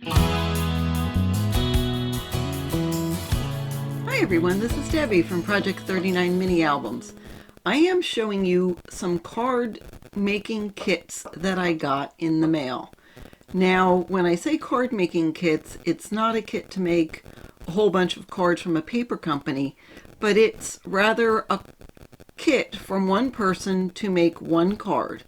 Hi everyone, this is Debbie from Project 39 Mini Albums. I am showing you some card making kits that I got in the mail. Now, when I say card making kits, it's not a kit to make a whole bunch of cards from a paper company, but it's rather a kit from one person to make one card.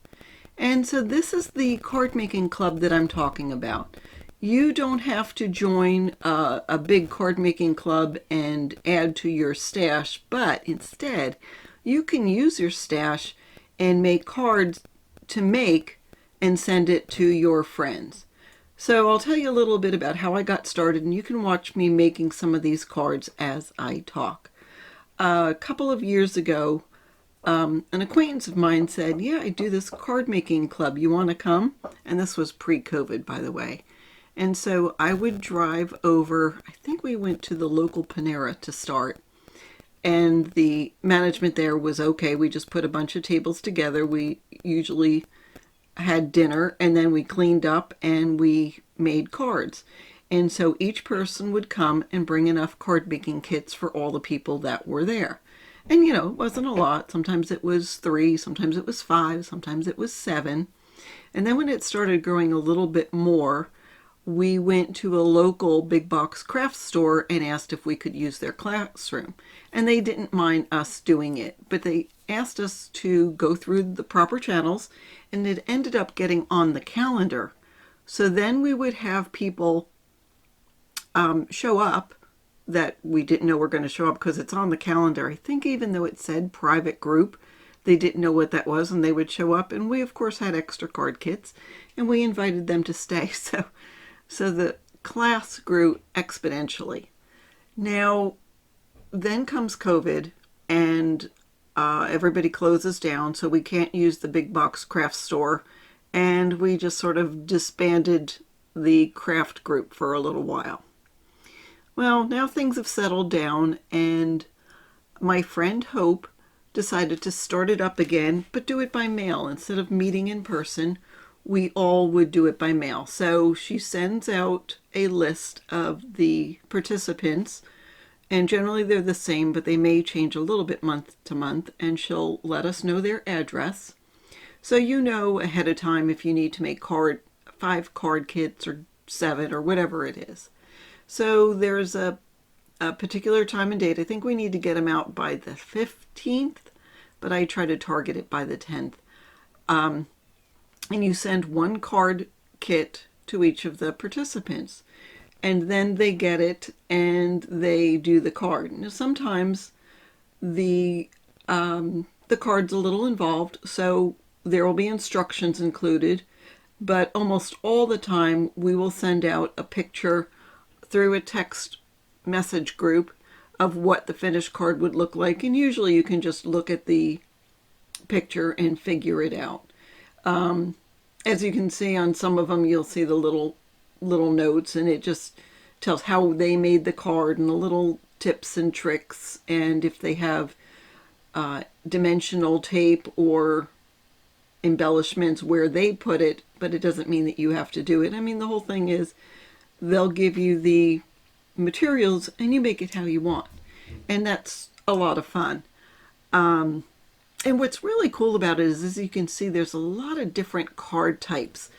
And so this is the card making club that I'm talking about. You don't have to join a big card making club and add to your stash, but instead you can use your stash and make cards to make and send it to your friends. So I'll tell you a little bit about how I got started, and you can watch me making some of these cards as I talk. A couple of years ago, an acquaintance of mine said, yeah, I do this card making club. You want to come? And this was pre-COVID, by the way. And so I would drive over, I think we went to the local Panera to start. And the management there was okay. We just put a bunch of tables together. We usually had dinner, and then we cleaned up and we made cards. And so each person would come and bring enough card making kits for all the people that were there. And it wasn't a lot. Sometimes it was 3, sometimes it was 5, sometimes it was 7. And then when it started growing a little bit more, we went to a local big box craft store and asked if we could use their classroom. And they didn't mind us doing it, but they asked us to go through the proper channels, and it ended up getting on the calendar. So then we would have people show up that we didn't know were going to show up because it's on the calendar. I think even though it said private group, they didn't know what that was, and they would show up. And we, of course, had extra card kits, and we invited them to stay. So the class grew exponentially. Now, then comes COVID, and everybody closes down, so we can't use the big box craft store, and we just sort of disbanded the craft group for a little while. Well, now things have settled down, and my friend Hope decided to start it up again, but do it by mail. Instead of meeting in person, we all would do it by mail. So she sends out a list of the participants, and generally they're the same, but they may change a little bit month to month, and she'll let us know their address. So you know ahead of time if you need to make 5 card kits or 7 or whatever it is. So there's a particular time and date. I think we need to get them out by the 15th, but I try to target it by the 10th. And you send 1 card kit to each of the participants, and then they get it and they do the card. Now sometimes the card's a little involved, so there will be instructions included, but almost all the time we will send out a picture through a text message group of what the finished card would look like, and usually you can just look at the picture and figure it out. As you can see on some of them, you'll see the little notes, and it just tells how they made the card and the little tips and tricks, and if they have dimensional tape or embellishments where they put it, but it doesn't mean that you have to do it. I mean, the whole thing is they'll give you the materials and you make it how you want. And that's a lot of fun. And what's really cool about it is, as you can see, there's a lot of different card types.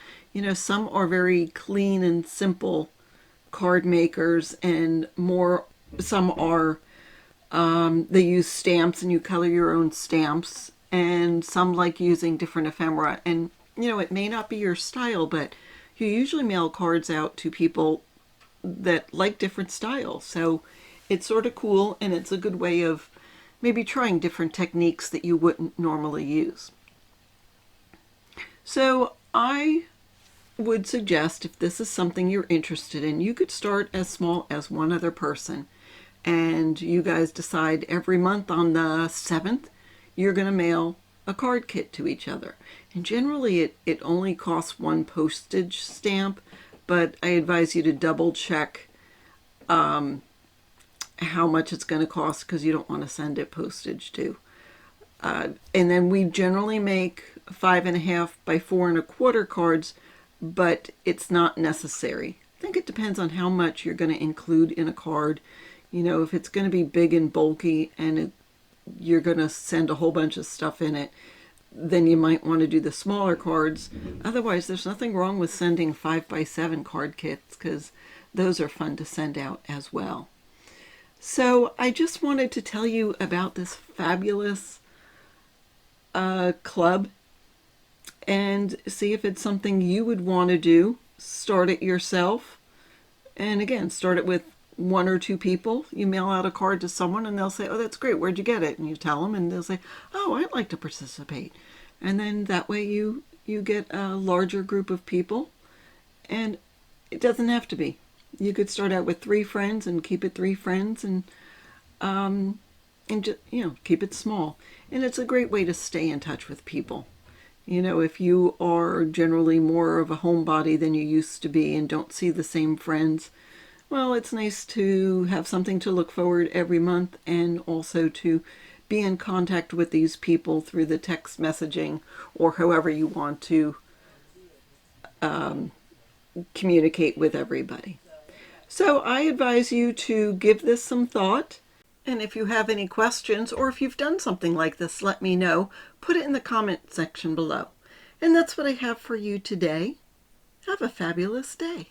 Some are very clean and simple card makers, and some are, they use stamps and you color your own stamps, and some like using different ephemera. And, it may not be your style, but you usually mail cards out to people that like different styles. So it's sort of cool, and it's a good way of maybe trying different techniques that you wouldn't normally use. So I would suggest, if this is something you're interested in, you could start as small as 1 other person, and you guys decide every month on the 7th you're going to mail a card kit to each other. And generally it only costs 1 postage stamp, but I advise you to double check how much it's going to cost, because you don't want to send it postage too. And then we generally make 5.5 by 4.25 cards, but it's not necessary. I think think it depends on how much you're going to include in a card. You know, if it's going to be big and bulky and you're going to send a whole bunch of stuff in it, then you might want to do the smaller cards. Otherwise, there's nothing wrong with sending 5x7 card kits, because those are fun to send out as well. So I just wanted to tell you about this fabulous club and see if it's something you would want to do. Start it yourself. And again, start it with 1 or 2 people. You mail out a card to someone and they'll say, oh, that's great, where'd you get it? And you tell them and they'll say, oh, I'd like to participate. And then that way you get a larger group of people. And it doesn't have to be. You could start out with 3 friends and keep it 3 friends, and just, you know, keep it small. And it's a great way to stay in touch with people. You know, if you are generally more of a homebody than you used to be and don't see the same friends, well, it's nice to have something to look forward every month, and also to be in contact with these people through the text messaging or however you want to communicate with everybody. So I advise you to give this some thought. And if you have any questions, or if you've done something like this, let me know. Put it in the comment section below. And that's what I have for you today. Have a fabulous day.